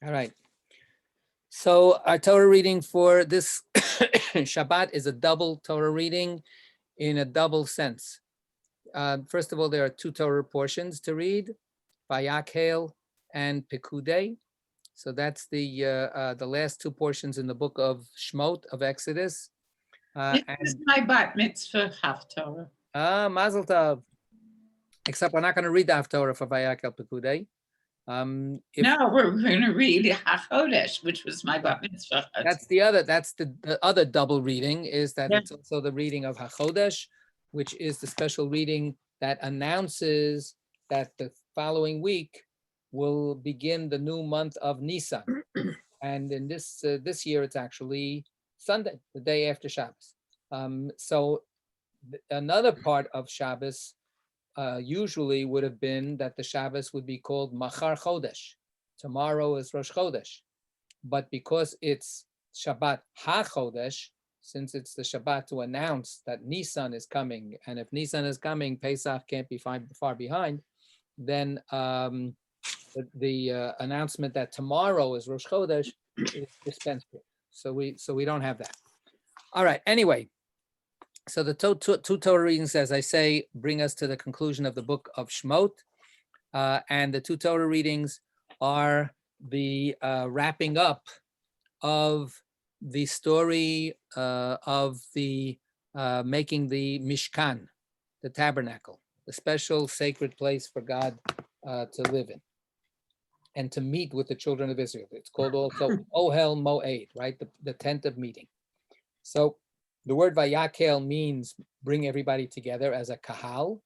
All right. So our Torah reading for this Shabbat is a double Torah reading in a double sense. First of all, there are two Torah portions to read, Vayakhel and Pekudei. So that's the last two portions in the book of Shmot of Exodus. This is my bat mitzvah Haftorah. Mazel tov. Except we're not going to read the Haftorah for Vayakhel-Pekudei. No, we're going to read HaChodesh, which was my bat mitzvah. That's the other double reading, is that it's also the reading of HaChodesh, which is the special reading that announces that the following week will begin the new month of Nisan. And in this year, it's actually Sunday, the day after Shabbos. So another part of Shabbos usually would have been that the Shabbos would be called Machar Chodesh. Tomorrow is Rosh Chodesh. But because it's Shabbat HaChodesh, since it's the Shabbat to announce that Nisan is coming, and if Nisan is coming, Pesach can't be far behind, then the announcement that tomorrow is Rosh Chodesh is dispensed with. So we don't have that. All right, anyway. So the two Torah readings, as I say, bring us to the conclusion of the book of Shmot. And the two Torah readings are the wrapping up of the story of the making the Mishkan, the tabernacle, the special sacred place for God to live in and to meet with the children of Israel. It's called also Ohel Moed, right? The tent of meeting. So the word Vayakhel means bring everybody together as a kahal,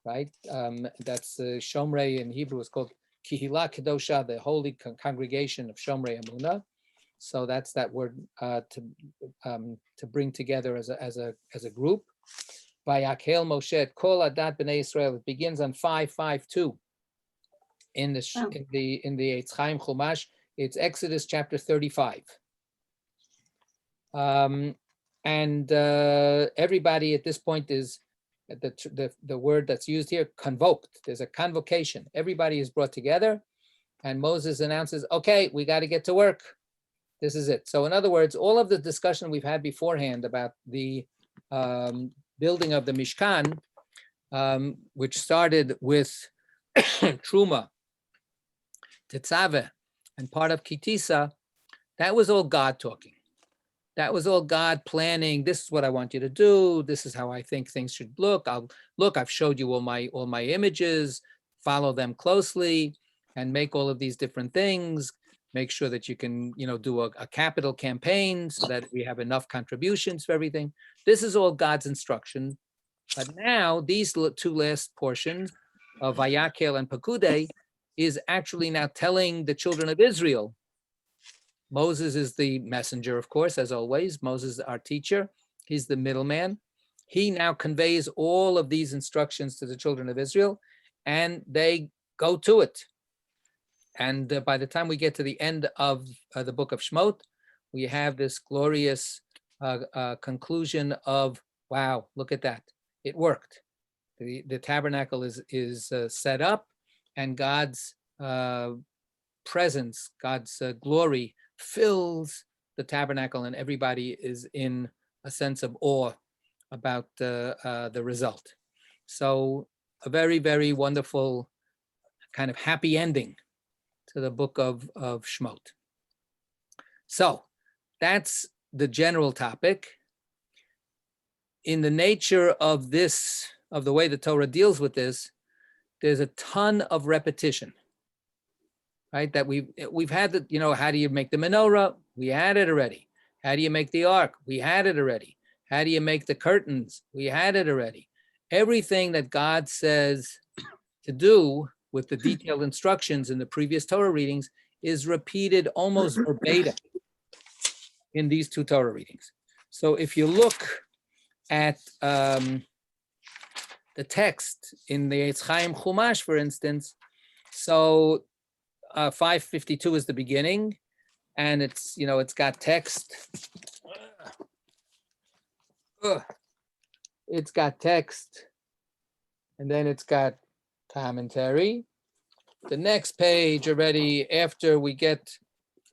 right? That's Shomrei in Hebrew is called Kihila Kedosha, the holy congregation of Shomrei Emunah. So that's that word to bring together as a group. Vayakhel Moshe Kol Adat Bnei Israel. It begins on 5:5:2 in the Eitz Chaim Chumash. It's Exodus chapter 35. And everybody at this point is the word that's used here, convoked. There's a convocation. Everybody is brought together, and Moses announces, okay, we got to get to work. This is it. So in other words, all of the discussion we've had beforehand about the building of the Mishkan, which started with Truma, Tetzaveh, and part of Kitisa, that was all God talking. That was all God planning. This is what I want you to do. This is how I think things should look. I've showed you all my images. Follow them closely and make all of these different things. Make sure that you can, do a capital campaign so that we have enough contributions for everything. This is all God's instruction. But now these two last portions of Vayakhel and Pekudei is actually now telling the children of Israel. Moses is the messenger, of course, as always. Moses, our teacher, he's the middleman. He now conveys all of these instructions to the children of Israel, and they go to it. And by the time we get to the end of the book of Shmot, we have this glorious conclusion of, wow, look at that. It worked. The tabernacle is set up, and God's presence, God's glory fills the tabernacle, and everybody is in a sense of awe about the result. So a very, very wonderful kind of happy ending to the book of Shmot. So that's the general topic. In the nature of this, of the way the Torah deals with this, there's a ton of repetition. Right, that we've had the, how do you make the menorah? We had it already. How do you make the ark? We had it already. How do you make the curtains? We had it already. Everything that God says to do with the detailed instructions in the previous Torah readings is repeated almost verbatim in these two Torah readings. So if you look at the text in the Eitz Chaim Chumash, for instance, so 5:52 is the beginning, and it's got text. It's got text, and then it's got commentary, the next page already, after we get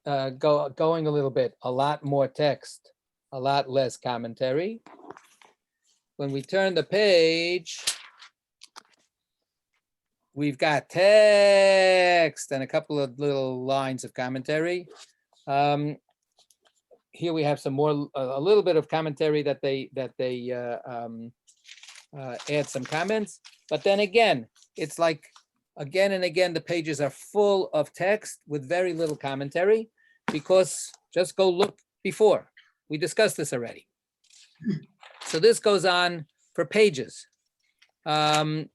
going a little bit, a lot more text, a lot less commentary. When we turn the page, we've got text and a couple of little lines of commentary. Here we have some more, a little bit of commentary that they add some comments. But then again, it's like again and again, the pages are full of text with very little commentary, because just go look before. We discussed this already. So this goes on for pages. We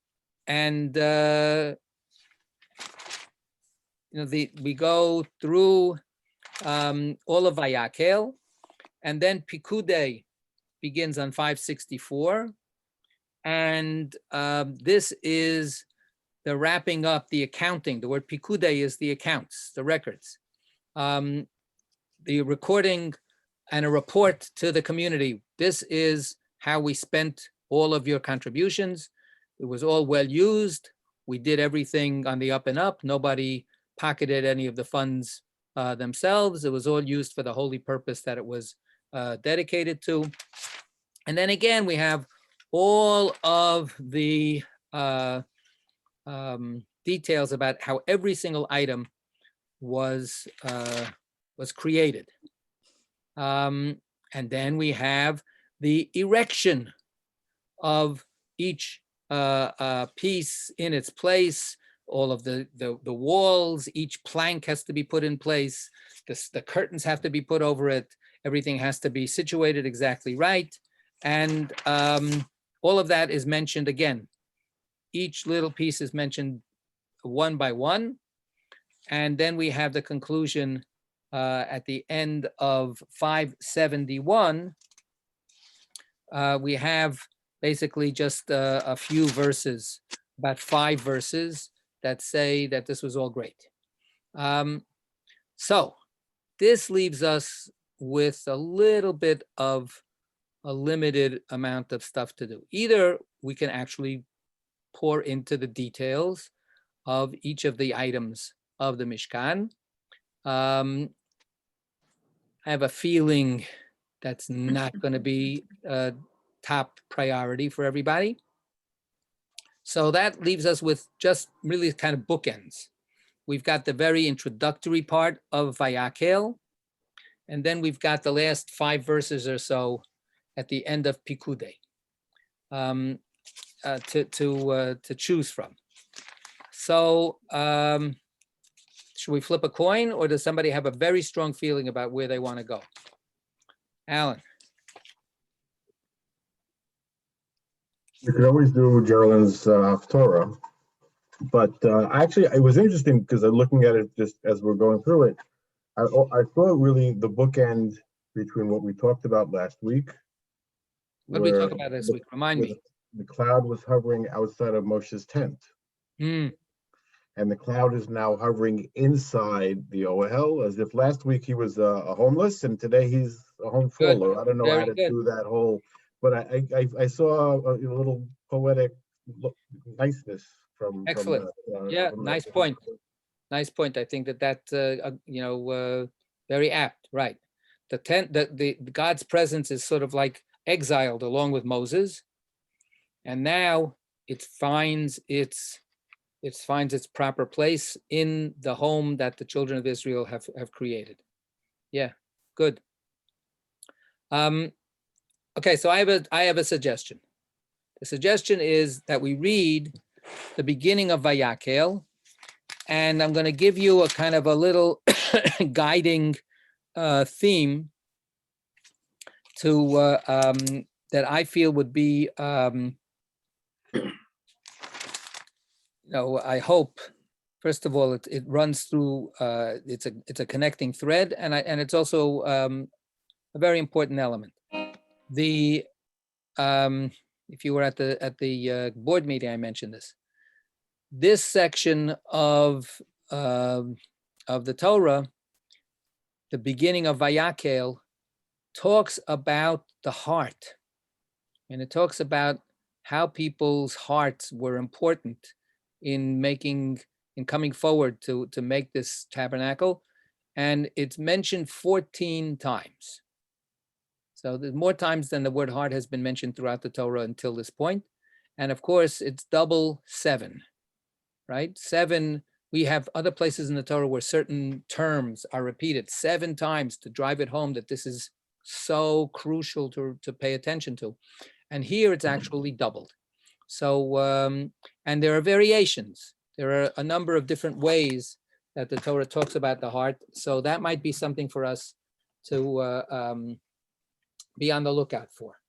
go through all of Vayakhel, and then Pekudei begins on 564. And this is the wrapping up, the accounting. The word Pekudei is the accounts, the records. The recording and a report to the community. This is how we spent all of your contributions. It was all well used. We did everything on the up and up. Nobody pocketed any of the funds themselves. It was all used for the holy purpose that it was dedicated to. And then again, we have all of the details about how every single item was created. And then we have the erection of each piece in its place, all of the walls, each plank has to be put in place, the curtains have to be put over it, everything has to be situated exactly right. And all of that is mentioned again. Each little piece is mentioned one by one. And then we have the conclusion at the end of 571. We have basically just a few verses, about 5 verses that say that this was all great. So this leaves us with a little bit of a limited amount of stuff to do. Either we can actually pour into the details of each of the items of the Mishkan. I have a feeling that's not going to be a top priority for everybody. So that leaves us with just really kind of bookends. We've got the very introductory part of Vayakhel, and then we've got the last 5 verses or so at the end of Pekudei to choose from. So should we flip a coin, or does somebody have a very strong feeling about where they want to go? Alan. You could always do Geraldine's Torah, but actually it was interesting because I'm looking at it just as we're going through it. I thought really the bookend between what we talked about last week. What did we talk about this week? Remind me. The cloud was hovering outside of Moshe's tent. And the cloud is now hovering inside the Ohel, as if last week he was a homeless and today he's a home faller. I don't know how to do that whole, but I saw a little poetic niceness from. Excellent. Nice point. Nice point. I think that's very apt. Right. The tent, the God's presence is sort of like exiled along with Moses, and now it finds its proper place in the home that the children of Israel have created. Yeah, good. Okay, so I have a suggestion. The suggestion is that we read the beginning of Vayakhel, and I'm going to give you a kind of a little guiding theme to that I feel would be. I hope, first of all, it runs through. It's a connecting thread, and it's also a very important element. If you were at the board meeting, I mentioned this. This section of the Torah, the beginning of Vayakhel, talks about the heart, and it talks about how people's hearts were important in making in coming forward to make this tabernacle, and it's mentioned 14 times. So there's more times than the word heart has been mentioned throughout the Torah until this point. And of course, it's double 7, right? 7, we have other places in the Torah where certain terms are repeated 7 times to drive it home that this is so crucial to pay attention to. And here it's actually doubled. So, and there are variations. There are a number of different ways that the Torah talks about the heart. So that might be something for us to be on the lookout for.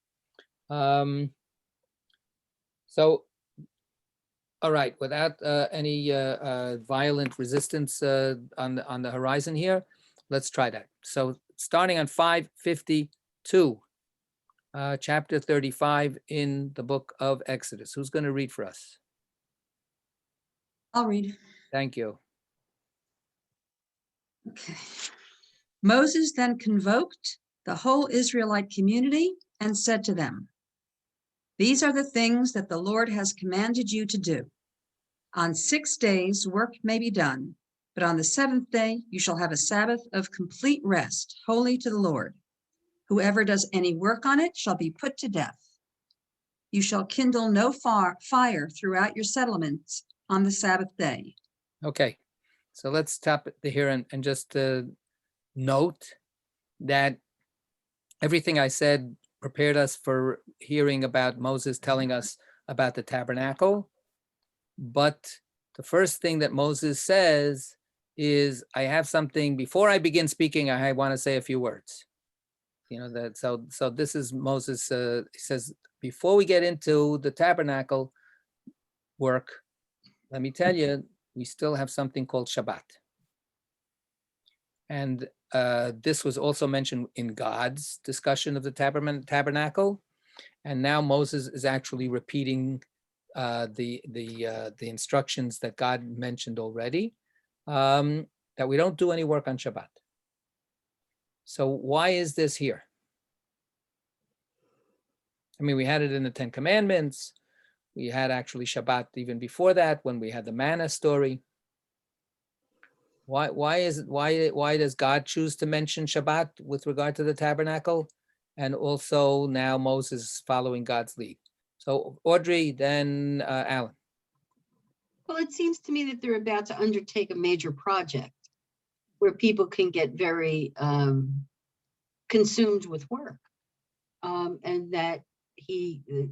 So, all right, without any violent resistance on the horizon here, let's try that. So starting on 552, chapter 35 in the book of Exodus. Who's going to read for us? I'll read. Thank you. Okay. Moses then convoked the whole Israelite community and said to them, "These are the things that the Lord has commanded you to do. On 6 days work may be done, but on the 7th day you shall have a Sabbath of complete rest, holy to the Lord. Whoever does any work on it shall be put to death. You shall kindle no fire throughout your settlements on the Sabbath day." Okay, so let's stop here and just note that everything I said prepared us for hearing about Moses telling us about the tabernacle. But the first thing that Moses says is, I have something, before I begin speaking, I want to say a few words. You know, that so this is Moses, he says, before we get into the tabernacle work, let me tell you, we still have something called Shabbat. And this was also mentioned in God's discussion of the tabernacle. And now Moses is actually repeating the instructions that God mentioned already, that we don't do any work on Shabbat. So why is this here? I mean, we had it in the 10 Commandments. We had actually Shabbat even before that when we had the manna story. Why does God choose to mention Shabbat with regard to the tabernacle? And also now Moses is following God's lead. So Audrey, then Alan. Well, it seems to me that they're about to undertake a major project where people can get very consumed with work. And that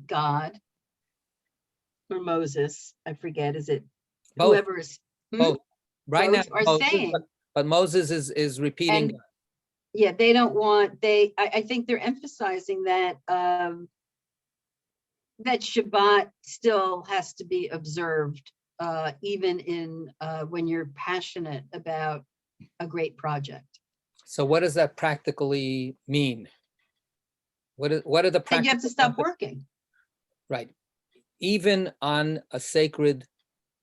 God or Moses, I forget, is it Both. whoever is Both. Right both now, are Moses, saying, but Moses is repeating. and yeah, they don't want, I think they're emphasizing that that Shabbat still has to be observed, even in when you're passionate about a great project. So what does that practically mean? What are the practical? And you have to stop working. Right. Even on a sacred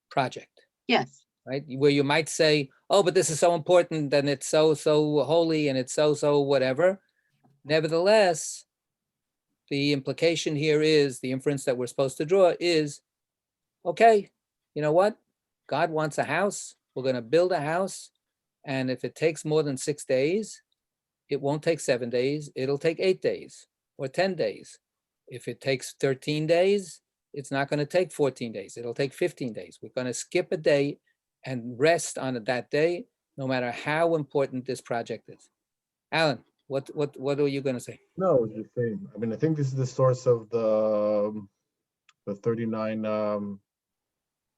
project, Yes. right? Where you might say, oh, but this is so important and it's so holy and it's so whatever. Nevertheless, the implication here is, the inference that we're supposed to draw is, okay, you know what? God wants a house. We're going to build a house. And if it takes more than 6 days, it won't take 7 days. It'll take 8 days or 10 days. If it takes 13 days, it's not going to take 14 days. It'll take 15 days. We're going to skip a day and rest on that day, no matter how important this project is. Alan, what are you going to say? No, it's the same. I mean, I think this is the source of the 39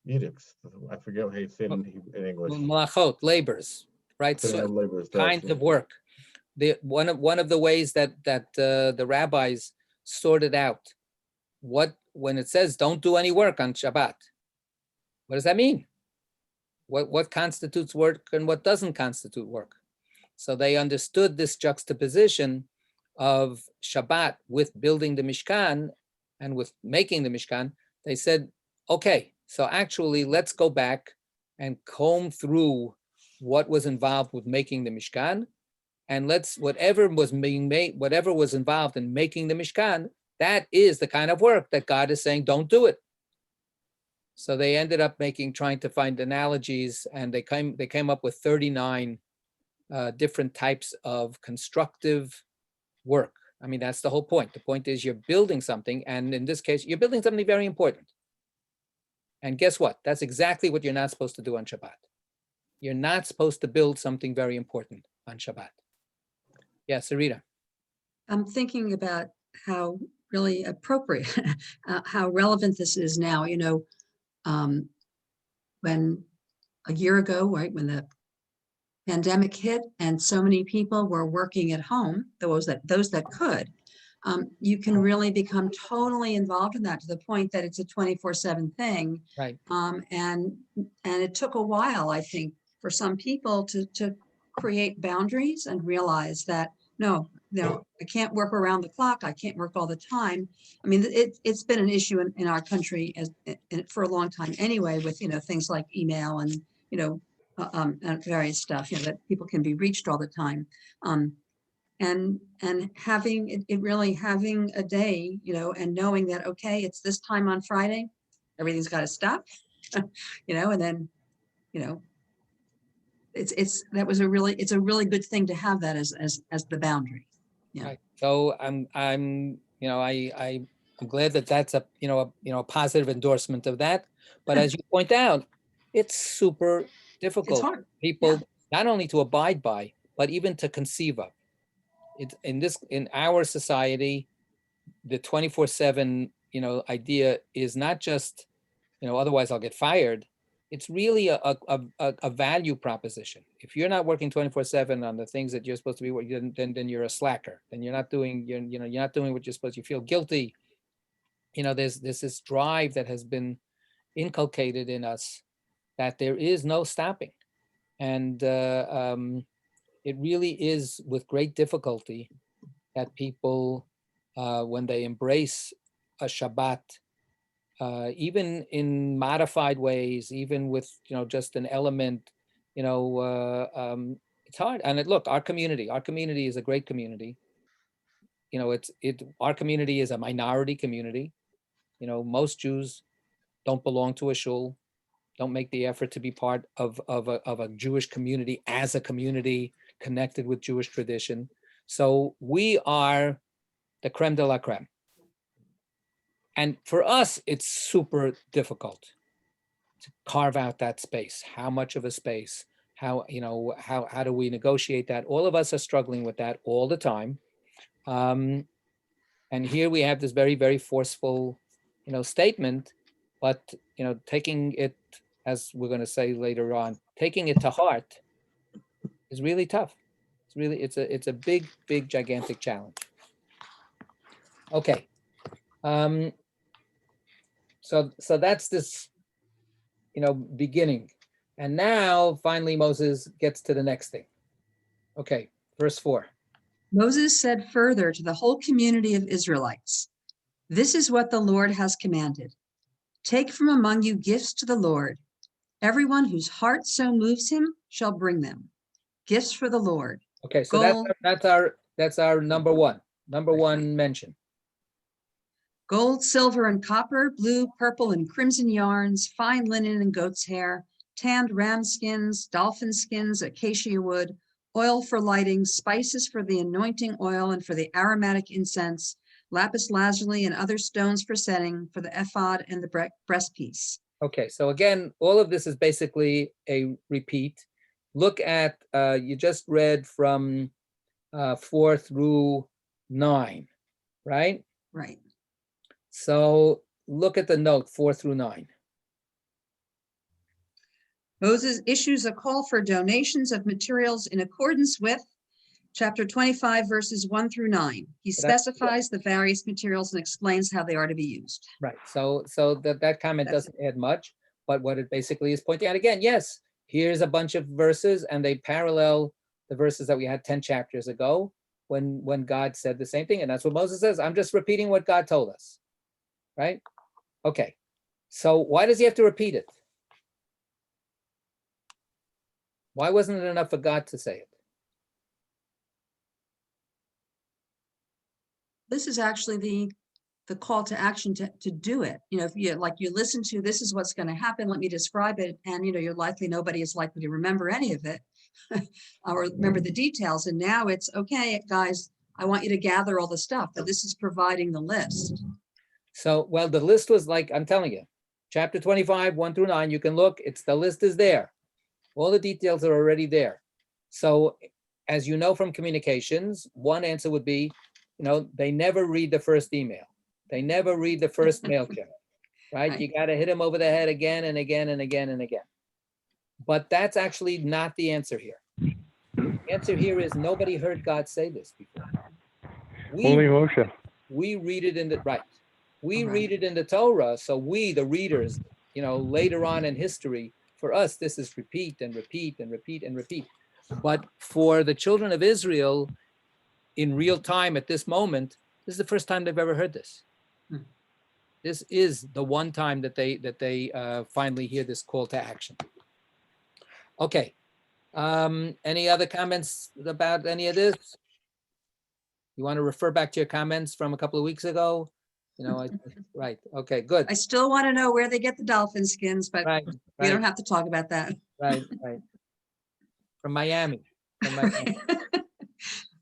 edicts. I forget how you say it in English. Malachot, labors, right? So Laborers, kinds of work. One of the ways that the rabbis sorted out when it says don't do any work on Shabbat, what does that mean? What constitutes work and what doesn't constitute work? So they understood this juxtaposition of Shabbat with building the Mishkan and with making the Mishkan. They said, okay, so actually let's go back and comb through what was involved with making the Mishkan, and whatever was involved in making the Mishkan, that is the kind of work that God is saying, don't do it. So they ended up trying to find analogies, and they came up with 39 different types of constructive work. I mean, that's the whole point. The point is you're building something, and in this case, you're building something very important. And guess what? That's exactly what you're not supposed to do on Shabbat. You're not supposed to build something very important on Shabbat. Yes, Sarita. I'm thinking about how really appropriate, how relevant this is now. You know, when a year ago, right, when the pandemic hit and so many people were working at home, those that could, you can really become totally involved in that to the point that it's a 24/7 thing. Right. And it took a while, I think, for some people to create boundaries and realize that, no, I can't work around the clock. I can't work all the time. I mean, it's been an issue in our country for a long time anyway, with, things like email and, and various stuff, that people can be reached all the time. And having having a day, and knowing that, okay, it's this time on Friday, everything's got to stop, and then, it's a really good thing to have that as the boundary. Yeah. Right. So I'm glad that that's a positive endorsement of that. But as you point out, it's super difficult. It's hard. People not only to abide by, but even to conceive of. In our society, the 24/7 idea is not just otherwise I'll get fired. It's really a value proposition. If you're not working 24/7 on the things that you're supposed to be working, then you're a slacker. Then you're not doing you're not doing what you're supposed to. You feel guilty. There's this drive that has been inculcated in us that there is no stopping, and it really is with great difficulty that people, when they embrace a Shabbat, even in modified ways, even with just an element, it's hard. And look, our community is a great community. Our community is a minority community. Most Jews don't belong to a shul, don't make the effort to be part of a Jewish community as a community connected with Jewish tradition. So we are the creme de la creme. And for us, it's super difficult to carve out that space. How much of a space? How do we negotiate that? All of us are struggling with that all the time. And here we have this very, very forceful, statement, but, taking it, as we're going to say later on, taking it to heart is really tough. It's a big, big, gigantic challenge. Okay. So that's this, beginning. And now finally Moses gets to the next thing. Okay, verse 4. Moses said further to the whole community of Israelites, "This is what the Lord has commanded. Take from among you gifts to the Lord. Everyone whose heart so moves him shall bring them. Gifts for the Lord." Okay, so that's our number one mention. Gold, silver, and copper, blue, purple, and crimson yarns, fine linen and goat's hair, tanned ram skins, dolphin skins, acacia wood, oil for lighting, spices for the anointing oil and for the aromatic incense, lapis lazuli and other stones for setting, for the ephod and the breastpiece. Okay, so again, all of this is basically a repeat. Look at, you just read from 4 through 9, right? Right. So look at the note 4 through 9. Moses issues a call for donations of materials in accordance with chapter 25, verses 1 through 9. He specifies the various materials and explains how they are to be used. Right. So that comment doesn't add much, but what it basically is pointing out again, yes, here's a bunch of verses and they parallel the verses that we had 10 chapters ago when God said the same thing. And that's what Moses says. I'm just repeating what God told us. Right? Okay. So why does he have to repeat it? Why wasn't it enough for God to say it? This is actually the call to action to do it. You know, if you like, you listen to, this is what's going to happen, let me describe it. And, you know, nobody is likely to remember any of it or remember the details. And now it's, okay, guys, I want you to gather all the stuff, but this is providing the list. So, well, the list was like, I'm telling you, chapter 25, 1 through 9, you can look, the list is there. All the details are already there. So as you know from communications, one answer would be, you know, they never read the first email. They never read the first mail check, right? Right. You got to hit them over the head again and again and again and again. But that's actually not the answer here. The answer here is nobody heard God say this before. Only Moshe. We read it in the, right. We read it in the Torah. So we, the readers, you know, later on in history, for us, this is repeat and repeat and repeat and repeat. But for the children of Israel, in real time at this moment, this is the first time they've ever heard this. This is the one time that they finally hear this call to action. Okay. Any other comments about any of this? You want to refer back to your comments from a couple of weeks ago? You know, right. Okay, good. I still want to know where they get the dolphin skins, but Right, we don't right, have to talk about that. right. From Miami.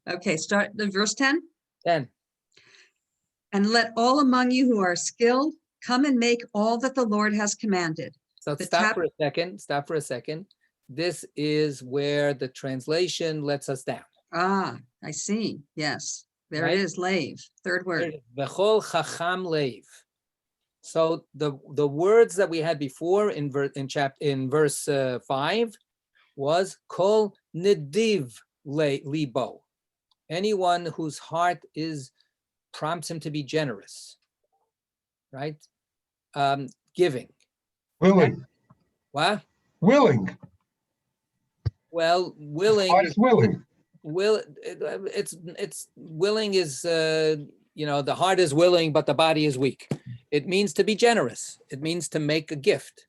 Okay, start the verse 10. 10. And let all among you who are skilled come and make all that the Lord has commanded. So The stop for a second. This is where the translation lets us down. Ah, I see. Yes, there Right. it is. Lave, third word. V'chol chacham leiv. So the words that we had before in verse 5 was kol nediv libo. Anyone whose heart prompts him to be generous, right? Giving. Willing. What? Willing. Well, willing. Heart is willing. It's willing is you know, the heart is willing, but the body is weak. It means to be generous. It means to make a gift,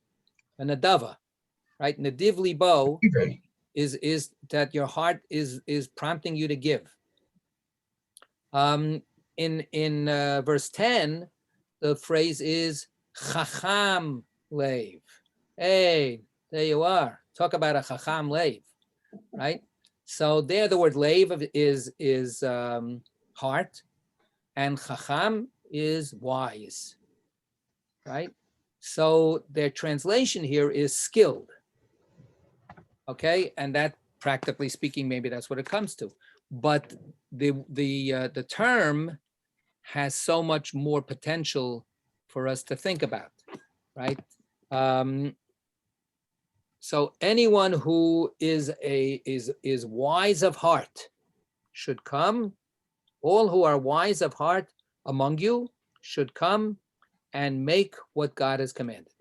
a nadava, right? Nadiv libo is that your heart is prompting you to give. In verse 10, the phrase is chacham leiv. Hey, there you are. Talk about a chacham leiv, right? So there, the word leiv is heart, and chacham is wise, right? So their translation here is skilled. Okay, and that, practically speaking, maybe that's what it comes to. But the term has so much more potential for us to think about, right? So anyone who is wise of heart should come. All who are wise of heart among you should come and make what God has commanded.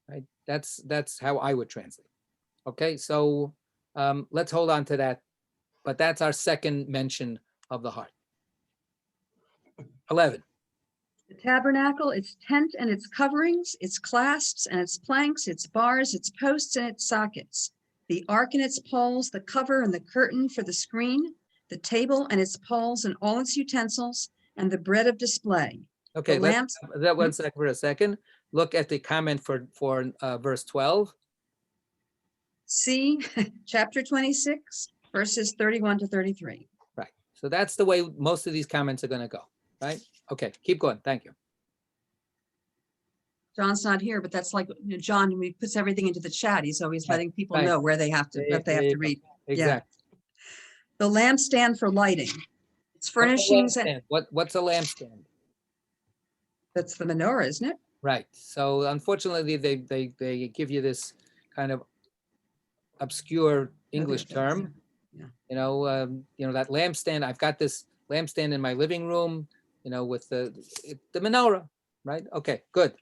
Right? That's how I would translate. Okay, so let's hold on to that. But that's our second mention of the heart. 11. The tabernacle, its tent and its coverings, its clasps and its planks, its bars, its posts and its sockets, the ark and its poles, the cover and the curtain for the screen, the table and its poles and all its utensils, and the bread of display. Okay, The let's lamps. that one second for a second. Look at the comment for verse 12. See chapter 26, verses 31 to 33. Right. So that's the way most of these comments are going to go. Right. Okay. Keep going. Thank you. John's not here, but that's like, you know, John, when he puts everything into the chat, he's always Right, letting people right. know where they have to, what they have to read. Exactly. The lampstand for lighting. It's furnishings. What's a lampstand? That's the menorah, isn't it? Right. So unfortunately, they give you this kind of obscure English term. Yeah. You know that lampstand. I've got this lampstand in my living room. You know, with the menorah. Right. Okay. Good.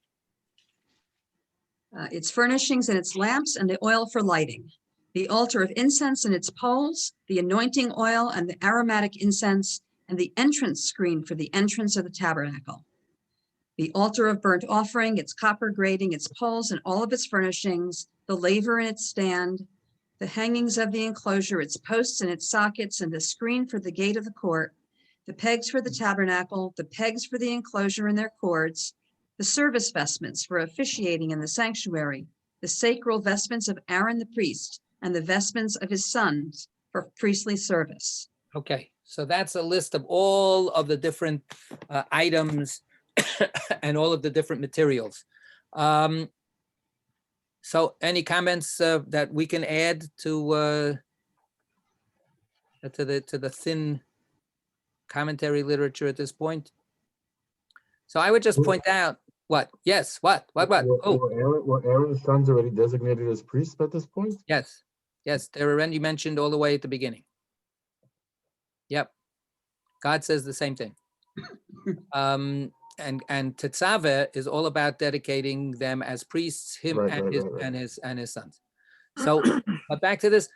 Its furnishings and its lamps and the oil for lighting. The altar of incense and its poles, the anointing oil and the aromatic incense, and the entrance screen for the entrance of the tabernacle. The altar of burnt offering, its copper grating, its poles and all of its furnishings, the laver and its stand, the hangings of the enclosure, its posts and its sockets, and the screen for the gate of the court, the pegs for the tabernacle, the pegs for the enclosure and their cords, the service vestments for officiating in the sanctuary, the sacral vestments of Aaron the priest, and the vestments of his sons for priestly service. Okay, so that's a list of all of the different items and all of the different materials. So any comments that we can add to the thin commentary literature at this point? So I would just point out what? Yes, what? Oh, Were Aaron's sons already designated as priests at this point? yes, they're already mentioned all the way at the beginning. Yep, God says the same thing. And Tetzaveh is all about dedicating them as priests, him and his sons. So, but back to this,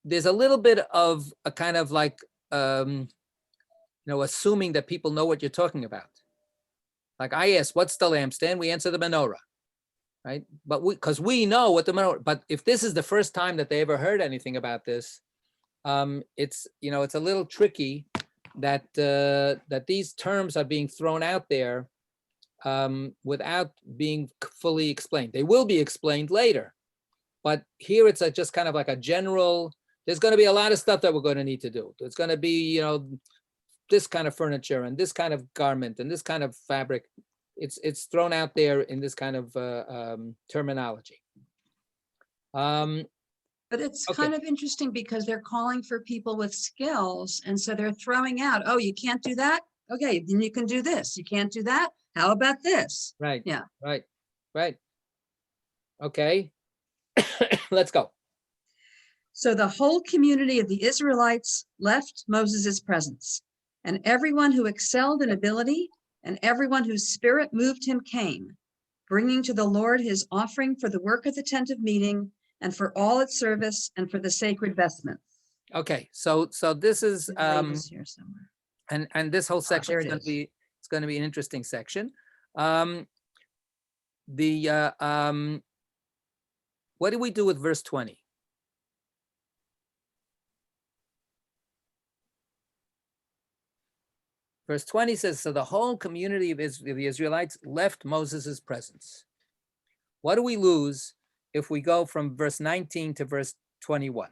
there's a little bit of a kind of like assuming that people know what you're talking about. Like I asked, what's the lampstand? We answer the menorah, right? But because we know what the menorah. But if this is the first time that they ever heard anything about this, it's a little tricky that that these terms are being thrown out there without being fully explained. They will be explained later, but here it's just kind of like a general. There's going to be a lot of stuff that we're going to need to do. It's going to be this kind of furniture and this kind of garment and this kind of fabric. It's thrown out there in this kind of terminology. But it's kind of interesting because they're calling for people with skills. And so they're throwing out, oh, you can't do that? Okay, then you can do this. You can't do that? How about this? Right. Yeah. Right. Okay. Let's go. So the whole community of the Israelites left Moses' presence, and everyone who excelled in ability and everyone whose spirit moved him came, bringing to the Lord his offering for the work of the tent of meeting and for all its service and for the sacred vestments. Okay, so this is Here somewhere. and this whole section there is it going is. to be an interesting section. What do we do with verse 20? Verse 20 says, so the whole community of the Israelites left Moses' presence. What do we lose if we go from verse 19 to verse 21?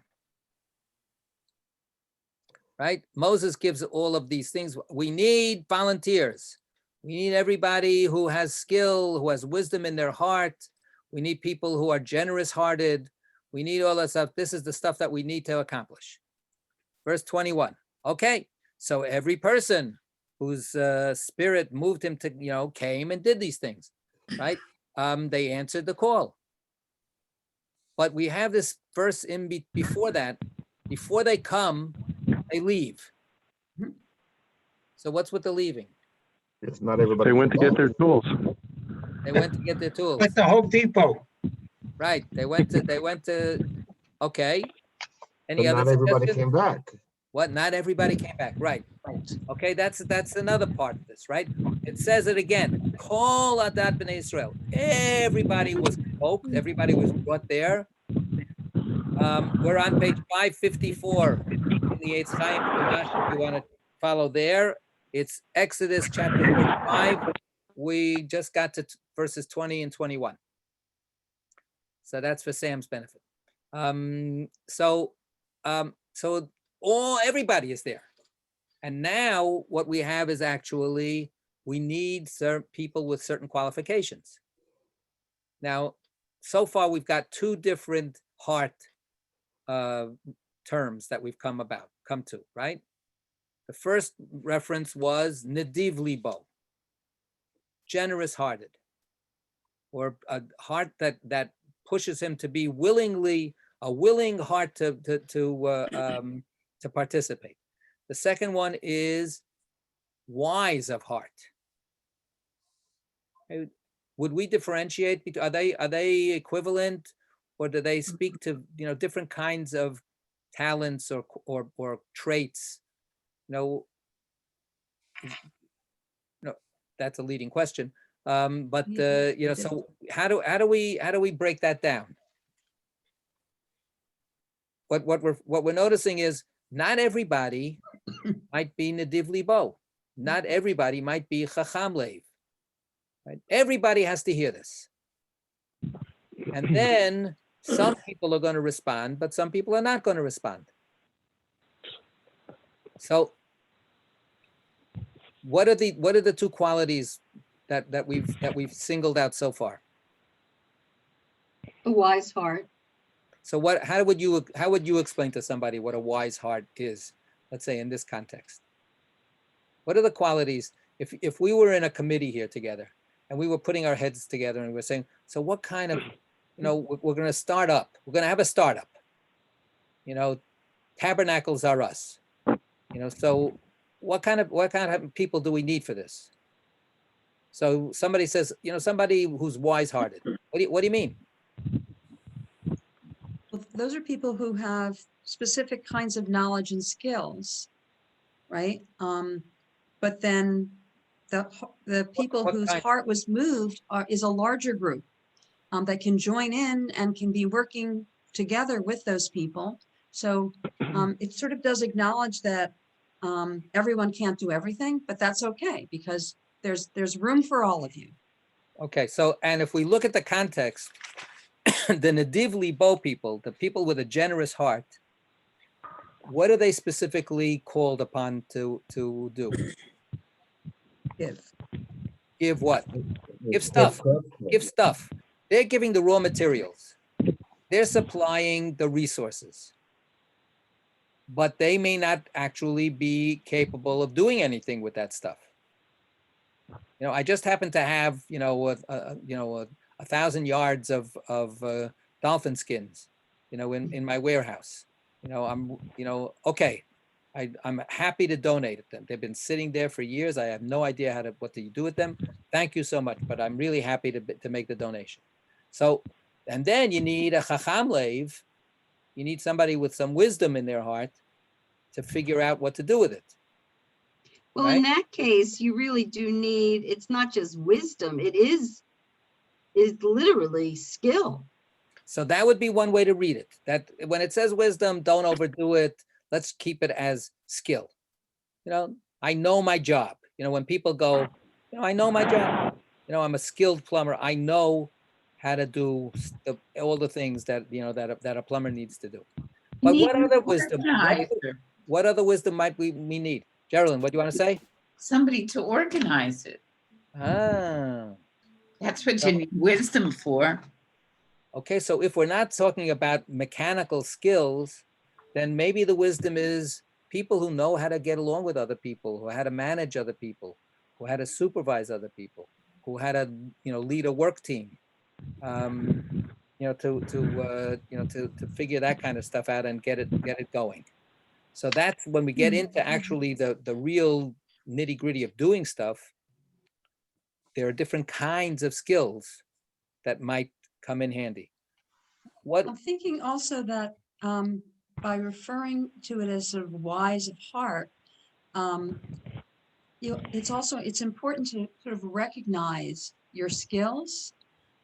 Right? Moses gives all of these things. We need volunteers. We need everybody who has skill, who has wisdom in their heart. We need people who are generous hearted. We need all that stuff. This is the stuff that we need to accomplish. Verse 21. Okay, so every person whose spirit moved him to, came and did these things, right? They answered the call. But we have this verse before that. Before they come, they leave. So what's with the leaving? It's not everybody. They went to get their tools. They went to get their tools. At the Home Depot. Right. They went to. Okay. Any But other not everybody suggestions? came back. What? Not everybody came back. Right. Okay. That's another part of this, right? It says it again. Kol adat b'nei Israel. Everybody was invoked. Everybody was brought there. We're on page 554 in the Eitz Chaim Chumash. If you want to follow there, it's Exodus chapter 35. We just got to verses 20 and 21. So that's for Sam's benefit. So everybody is there. And now what we have is actually, we need certain people with certain qualifications. Now, so far we've got two different heart terms that we've come to, right? The first reference was nediv libo, generous hearted, or a heart that pushes him to be a willing heart to participate. The second one is wise of heart. Would we differentiate between, are they equivalent, or do they speak to different kinds of talents or traits? No, that's a leading question. But so how do we break that down? What we're noticing is not everybody might be nediv libo. not everybody might be chacham leiv. Right? Everybody has to hear this. And then some people are going to respond, but some people are not going to respond. So what are the two qualities that we've singled out so far? A wise heart. So how would you explain to somebody what a wise heart is, let's say in this context? What are the qualities if we were in a committee here together and we were putting our heads together and we're saying, so what kind of, we're going to start up. We're going to have a startup. Tabernacles are us. So what kind of people do we need for this? So somebody says, somebody who's wise-hearted. What do you mean? Well, those are people who have specific kinds of knowledge and skills, right? But then the people whose heart was moved is a larger group that can join in and can be working together with those people. So it sort of does acknowledge that everyone can't do everything, but that's okay because there's room for all of you. Okay, so and if we look at the context, the Nediv Libo people, the people with a generous heart, what are they specifically called upon to do? Give what? Give stuff. Give stuff. They're giving the raw materials. They're supplying the resources. But they may not actually be capable of doing anything with that stuff. I just happen to have, 1,000 yards of dolphin skins, in my warehouse. I'm happy to donate them. They've been sitting there for years. I have no idea what to do with them. Thank you so much, but I'm really happy to make the donation. So, and then you need a chacham leiv. You need somebody with some wisdom in their heart to figure out what to do with it. Well, right? In that case, you really do need, it's not just wisdom, it is literally skill. So that would be one way to read it. That when it says wisdom, don't overdo it. Let's keep it as skill. I know my job. When people go, I know my job. I'm a skilled plumber. I know how to do all the things that that a plumber needs to do. But what other wisdom? What other wisdom might we need? Geraldine, what do you want to say? Somebody to organize it. That's what you need wisdom for. Okay, so if we're not talking about mechanical skills, then maybe the wisdom is people who know how to get along with other people, who how to manage other people, who how to supervise other people, who how to lead a work team, to figure that kind of stuff out and get it going. So that's when we get into actually the real nitty gritty of doing stuff. There are different kinds of skills that might come in handy. I'm thinking also that by referring to it as a wise of heart, it's important to sort of recognize your skills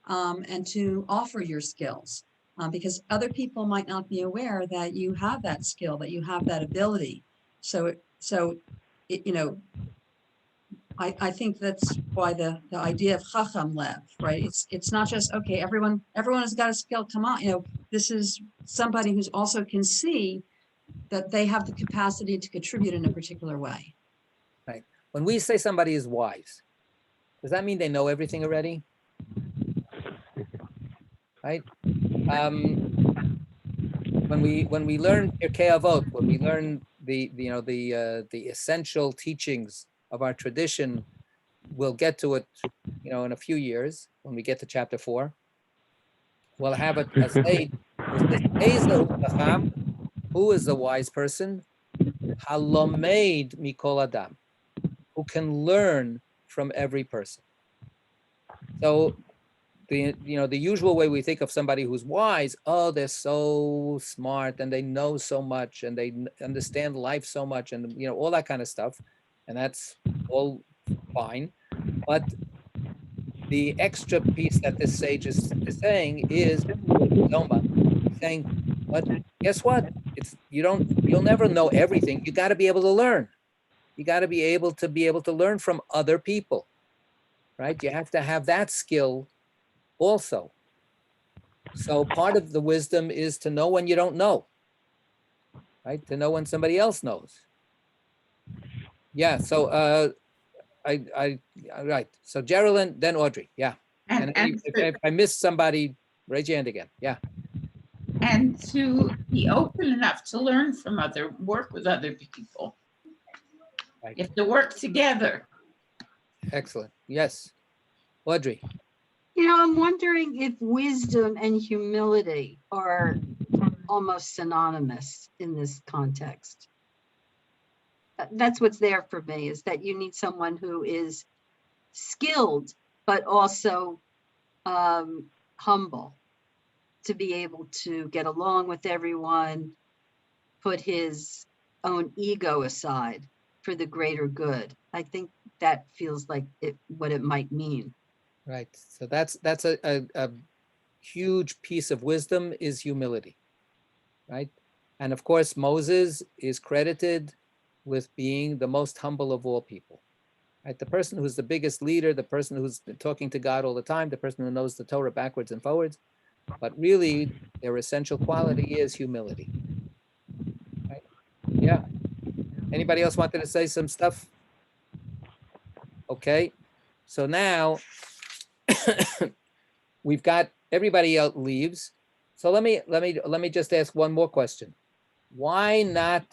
and to offer your skills because other people might not be aware that you have that skill, that you have that ability. I think that's why the idea of chacham lev, right? It's not just, okay, everyone has got a skill, come on, this is somebody who's also can see that they have the capacity to contribute in a particular way. Right. When we say somebody is wise, does that mean they know everything already? Right? When we learn Pirkei Avot, when we learn the essential teachings of our tradition, we'll get to it, in a few years when we get to chapter 4. We'll have a sage who is the wise person? Halomed mikol adam, who can learn from every person. So the usual way we think of somebody who's wise, they're so smart and they know so much and they understand life so much and all that kind of stuff, and that's all fine. But the extra piece that this sage is saying is saying, but guess what? You'll never know everything. You got to be able to learn. You got to be able to learn from other people, right? You have to have that skill also. So part of the wisdom is to know when you don't know, right? To know when somebody else knows. Yeah. So right. So Geraldine, then Audrey. Yeah. And if I missed somebody, raise your hand again. Yeah. And to be open enough to learn from work with other people. Right. You have to work together. Excellent. Yes. Audrey. I'm wondering if wisdom and humility are almost synonymous in this context. That's what's there for me, is that you need someone who is skilled, but also humble, to be able to get along with everyone, put his own ego aside for the greater good. I think that feels like what it might mean. Right. So that's a huge piece of wisdom, is humility, right? And of course, Moses is credited with being the most humble of all people, right? The person who's the biggest leader, the person who's talking to God all the time, the person who knows the Torah backwards and forwards, but really their essential quality is humility, right? Yeah. Anybody else wanted to say some stuff? Okay. So now we've got everybody else leaves. So let me just ask one more question. Why not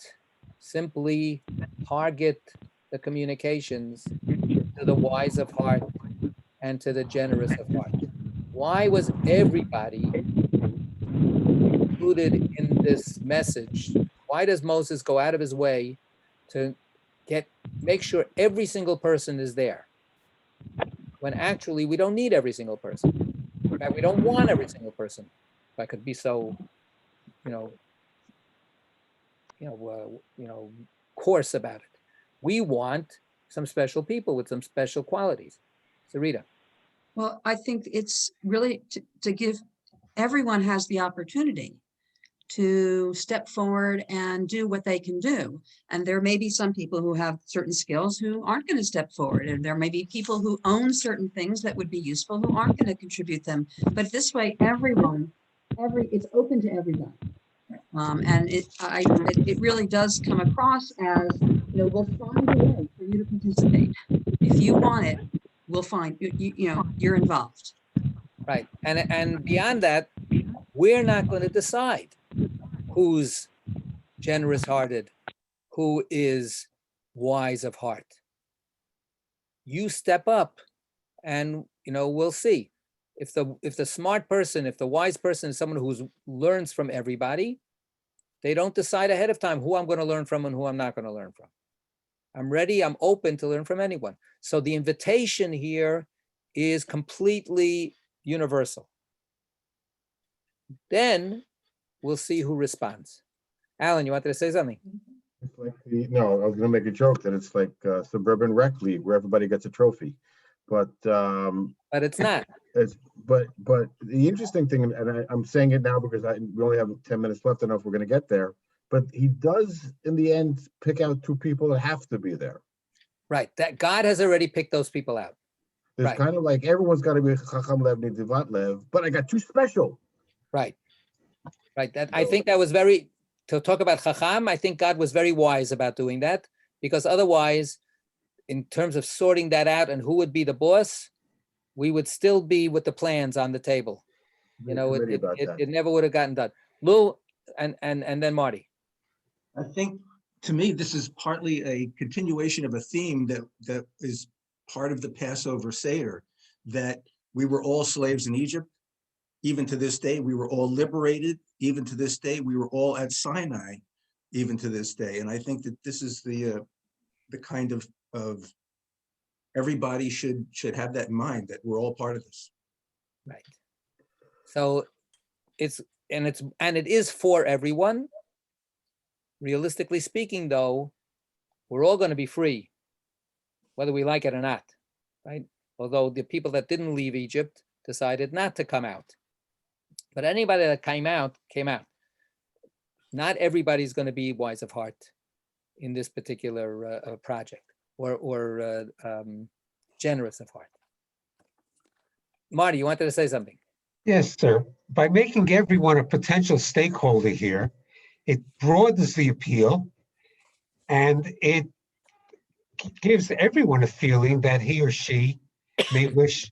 simply target the communications to the wise of heart and to the generous of heart? Why was everybody included in this message? Why does Moses go out of his way to make sure every single person is there, when actually we don't need every single person? In fact, we don't want every single person. If I could be so, coarse about it. We want some special people with some special qualities. Sarita. Well, I think it's really to give everyone has the opportunity to step forward and do what they can do. And there may be some people who have certain skills who aren't going to step forward. And there may be people who own certain things that would be useful who aren't going to contribute them. But this way, it's open to everybody. And it really does come across as, we'll find a way for you to participate. If you want it, we'll find, you're involved. Right. And beyond that, we're not going to decide who's generous-hearted, who is wise of heart. You step up and, we'll see. If the smart person, if the wise person is someone who learns from everybody, they don't decide ahead of time who I'm going to learn from and who I'm not going to learn from. I'm ready, I'm open to learn from anyone. So the invitation here is completely universal. Then we'll see who responds. Alan, you wanted to say something? It's like no, I was going to make a joke that it's like suburban rec league where everybody gets a trophy, but it's not. But the interesting thing, and I'm saying it now because we only have 10 minutes left. I don't know if we're going to get there, but he does in the end pick out two people that have to be there. Right. That God has already picked those people out. There's kind of like everyone's got to be Chacham Lev Nidivat Lev, but I got two special. Right. I think that was to talk about Chacham, I think God was very wise about doing that, because otherwise, in terms of sorting that out and who would be the boss, we would still be with the plans on the table. It never would have gotten done. Lou and then Marty. I think, to me, this is partly a continuation of a theme that is part of the Passover Seder, that we were all slaves in Egypt. Even to this day, we were all liberated. Even to this day, we were all at Sinai, even to this day. And I think that this is the kind of everybody should have that in mind, that we're all part of this. Right. So it is for everyone. Realistically speaking, though, we're all going to be free, whether we like it or not, right? Although the people that didn't leave Egypt decided not to come out. But anybody that came out. Not everybody's going to be wise of heart. in this particular project, or generous of heart. Marty, you wanted to say something? Yes, sir. By making everyone a potential stakeholder here, it broadens the appeal, and it gives everyone a feeling that he or she may wish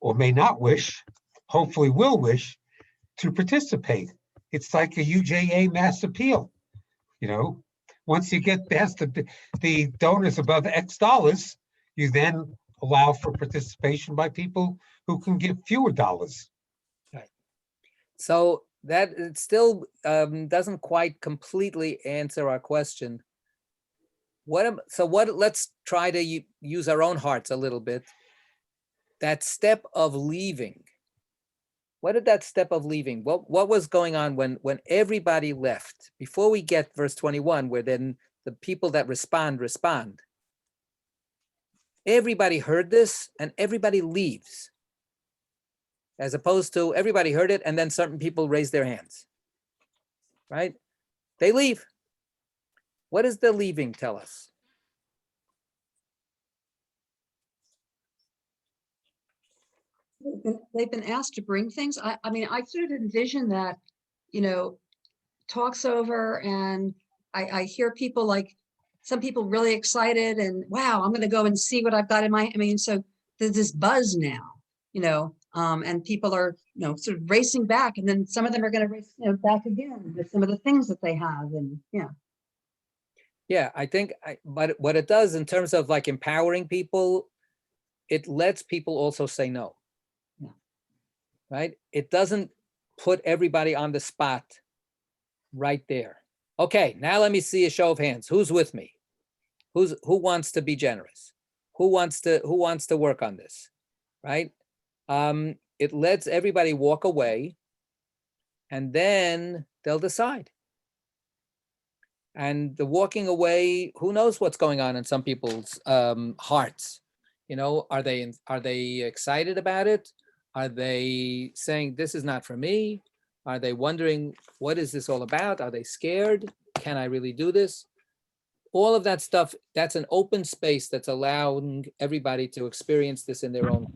or may not wish, hopefully will wish, to participate. It's like a UJA mass appeal. You know, once you get past the donors above X dollars, you then allow for participation by people who can give fewer dollars. Right. So that it still doesn't quite completely answer our question. Let's try to use our own hearts a little bit. That step of leaving. What did that step of leaving? What was going on when everybody left? Before we get verse 21, where then the people that respond. Everybody heard this and everybody leaves. As opposed to everybody heard it and then certain people raise their hands. Right? They leave. What does the leaving tell us? They've been asked to bring things. I mean, I sort of envision that, talks over, and I hear people, like some people really excited and wow, I'm going to go and see what I've got in my, so there's this buzz now, and people are, sort of racing back, and then some of them are going to race, back again with some of the things that they have. And Yeah, I think, but what it does in terms of like empowering people, it lets people also say no. Yeah. Right? It doesn't put everybody on the spot right there. Okay, now let me see a show of hands. Who's with me? Who wants to be generous? Who wants to work on this? Right? It lets everybody walk away, and then they'll decide. And the walking away, who knows what's going on in some people's hearts? Are they excited about it? Are they saying this is not for me? Are they wondering, what is this all about? Are they scared? Can I really do this? All of that stuff, that's an open space that's allowing everybody to experience this in their own.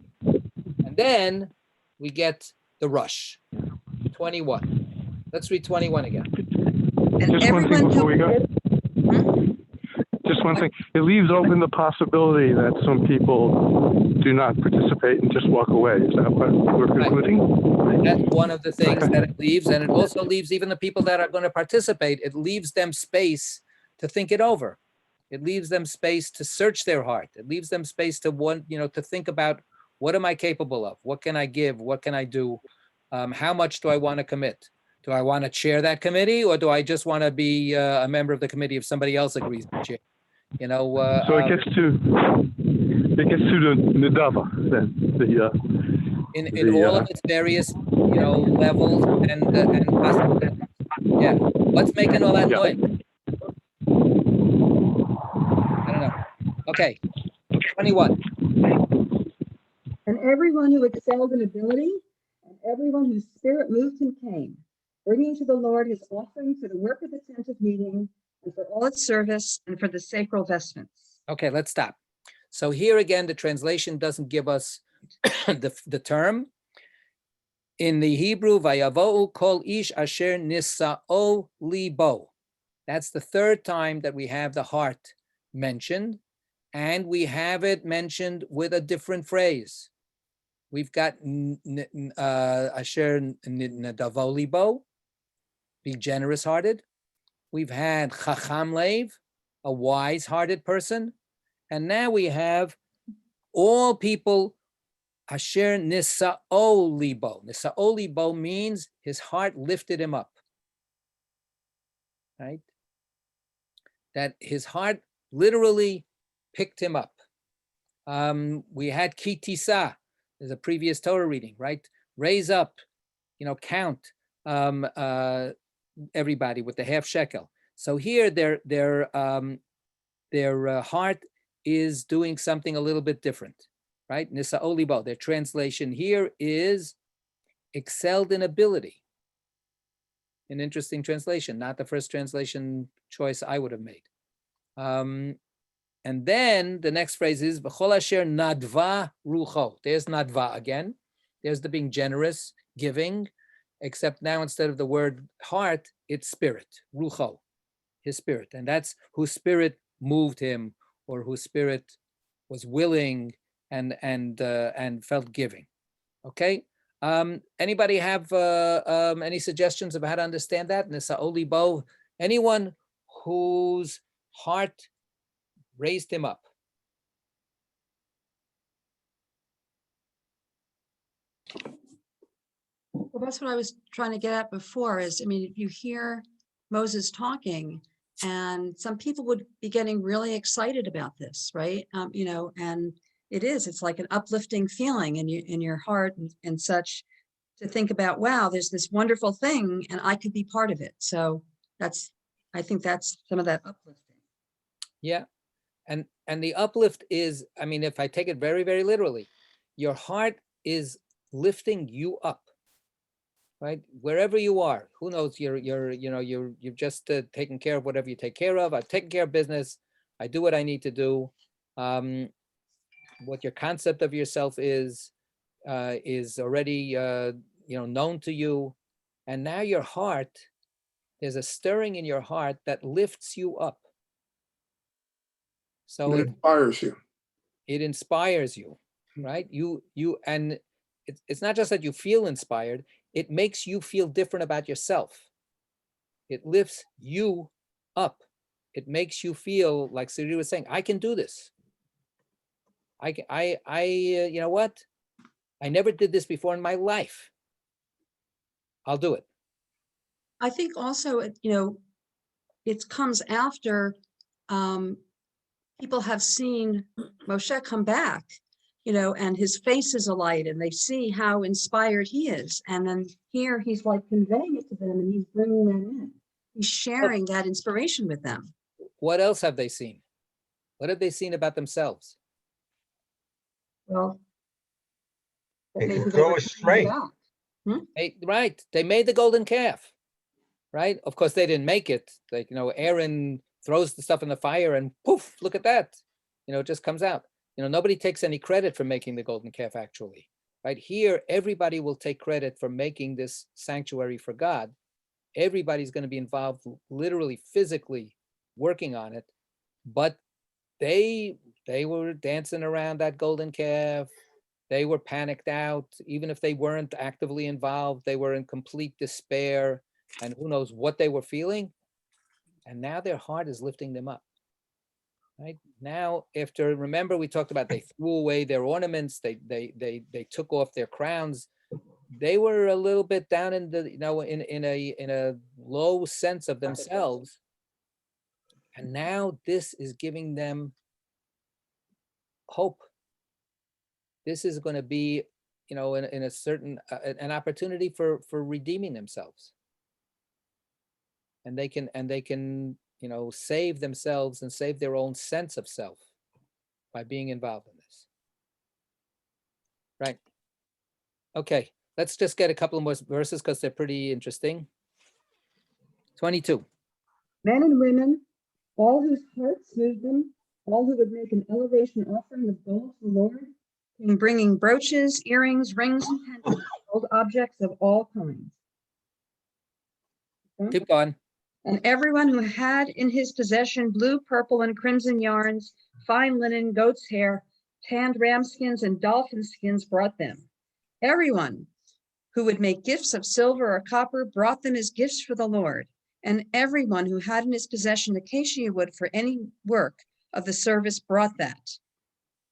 And then we get the rush. 21. Let's read 21 again. And Just one thing everyone before we go. Hmm? Just one thing. It leaves open the possibility that some people do not participate and just walk away. Is that what we're concluding? That's one of the things that it leaves. And it also leaves even the people that are going to participate, it leaves them space to think it over. It leaves them space to search their heart. It leaves them space to to think about, what am I capable of? What can I give? What can I do? How much do I want to commit? Do I want to chair that committee, or do I just want to be a member of the committee if somebody else agrees to chair? So it gets to the Nadava then. In all of its various levels and possibilities. Yeah. What's making all that noise? I don't know. Okay. 21. And everyone who excelled in ability and everyone whose spirit moved him came, bringing to the Lord his offering for the work of the tent of meeting, and for all its service, and for the sacred vestments. Okay, let's stop. So here again, the translation doesn't give us the term. In the Hebrew, Vayavo'u kol ish asher nisa'o libo. That's the third time that we have the heart mentioned, and we have it mentioned with a different phrase. We've got asher nadavo libo, be generous-hearted. We've had chacham lev, a wise-hearted person. And now we have all people asher nisa'o libo. Nisa'o libo means his heart lifted him up, right? That his heart literally picked him up. We had kitisa, there's a previous Torah reading, right? Raise up, count everybody with the half shekel. So here their heart is doing something a little bit different, right? Nisa Olibo, their translation here is excelled in ability. An interesting translation, not the first translation choice I would have made. And then the next phrase is V'chol asher nadva rucho. There's nadva again. There's the being generous, giving, except now instead of the word heart, it's spirit, rucho, his spirit. And that's whose spirit moved him, or whose spirit was willing and felt giving. Okay. Anybody have any suggestions of how to understand that? Nisa Olibo, anyone whose heart raised him up. Well, that's what I was trying to get at before is, I mean, you hear Moses talking and some people would be getting really excited about this, right? You know, and it's like an uplifting feeling in your heart and such, to think about, wow, there's this wonderful thing and I could be part of it. So I think that's some of that uplifting. Yeah. And the uplift is, I mean, if I take it very, very literally, your heart is lifting you up, right? Wherever you are, who knows, you've just taken care of whatever you take care of. I've taken care of business. I do what I need to do. What your concept of yourself is already, known to you. And now your heart, there's a stirring in your heart that lifts you up. So it inspires you. It inspires you, right? And it's not just that you feel inspired, it makes you feel different about yourself. It lifts you up. It makes you feel, like Siri was saying, I can do this. You know what? I never did this before in my life. I'll do it. I think also, it comes after people have seen Moshe come back, and his face is alight and they see how inspired he is. And then here he's like conveying it to them and he's bringing them in. He's sharing that inspiration with them. What else have they seen? What have they seen about themselves? Well, They can go astray. Right. They made the golden calf, right? Of course, they didn't make it. Like, Aaron throws the stuff in the fire and poof, look at that. It just comes out. Nobody takes any credit for making the golden calf, actually. Right here, everybody will take credit for making this sanctuary for God. Everybody's going to be involved, literally, physically working on it. But they were dancing around that golden calf. They were panicked out. Even if they weren't actively involved, they were in complete despair. And who knows what they were feeling. And now their heart is lifting them up. Right now, remember we talked about they threw away their ornaments. They took off their crowns. They were a little bit down in the in a low sense of themselves. And now this is giving them hope. This is going to be, in a certain an opportunity for redeeming themselves. And they can save themselves and save their own sense of self by being involved in this. Right. Okay, let's just get a couple more verses because they're pretty interesting. 22. Men and women, all whose hearts moved them, all who would make an elevation offering of gold to the Lord, came bringing brooches, earrings, rings, and pendants, gold objects of all kinds. Keep going. and everyone who had in his possession blue, purple, and crimson yarns, fine linen, goat's hair, tanned ram skins, and dolphin skins brought them. Everyone who would make gifts of silver or copper brought them as gifts for the Lord. And everyone who had in his possession acacia wood for any work of the service brought that.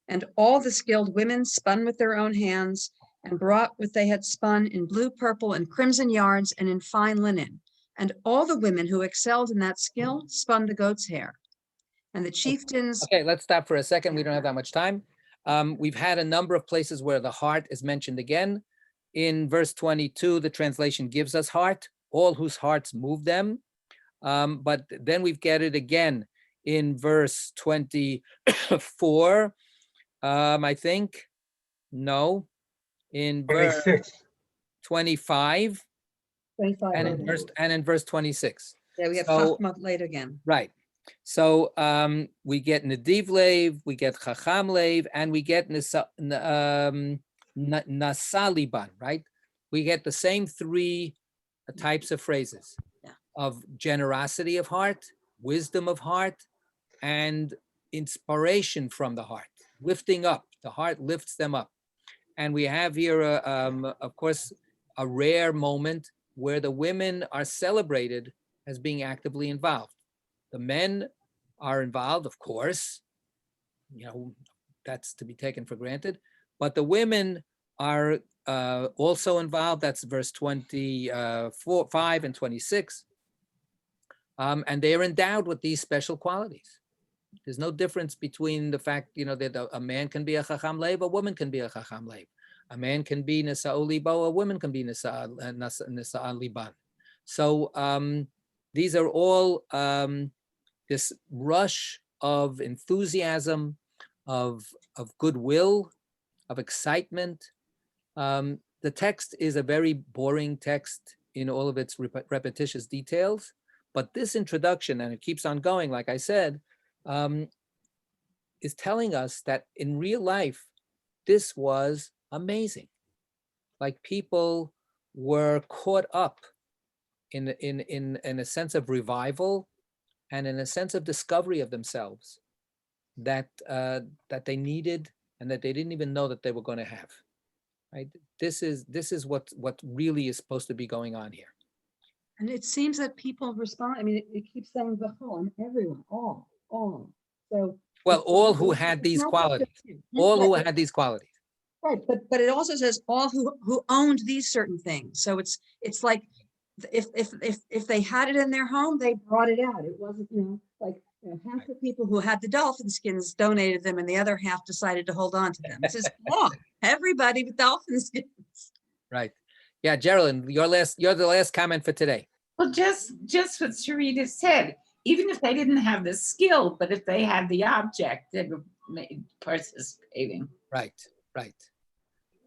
And all the skilled women spun with their own hands and brought what they had spun in blue, purple, and crimson yarns and in fine linen. And all the women who excelled in that skill spun the goat's hair. And the chieftains. Okay, let's stop for a second. We don't have that much time. We've had a number of places where the heart is mentioned again. In verse 22, the translation gives us heart, all whose hearts move them. But then we've got it again in verse 24, I think. No, in verse 25. 25. And in verse 26. Yeah, we have So, Chachma late again. right. So we get Nadiv Lev, we get Chacham Lev, and we get Nasaliban, right? We get the same three types of phrases of generosity of heart, wisdom of heart, and inspiration from the heart, lifting up. The heart lifts them up. And we have here, of course, a rare moment where the women are celebrated as being actively involved. The men are involved, of course, that's to be taken for granted, but the women are also involved. That's verse 25 and 26. And they are endowed with these special qualities. There's no difference between the fact, that a man can be a Chacham Lev, a woman can be a Chacham Lev. A man can be Nisa'u Libo, a woman can be Nisa'an Liban. So these are all this rush of enthusiasm, of goodwill, of excitement. The text is a very boring text in all of its repetitious details, but this introduction, and it keeps on going, like I said, is telling us that in real life, this was amazing. Like people were caught up in a sense of revival and in a sense of discovery of themselves that they needed and that they didn't even know that they were going to have. Right? This is what really is supposed to be going on here. And it seems that people respond. I mean, it keeps saying the whole and everyone, all. So well, all who had these qualities, all who had these qualities. Right, But it also says all who owned these certain things. So it's like if they had it in their home, they brought it out. It wasn't, half the people who had the dolphin skins donated them and the other half decided to hold on to them. It says, everybody with dolphin skins. Right. Yeah, Geraldine, you're the last comment for today. Well, just what Sharita said, even if they didn't have the skill, but if they had the object, they were participating. Right.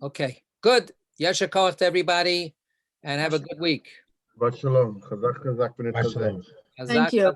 Okay, good. Yasher koach to everybody, and have a good week. Shabbat shalom. Chazak, chazak, v'nitchazek. Thank you.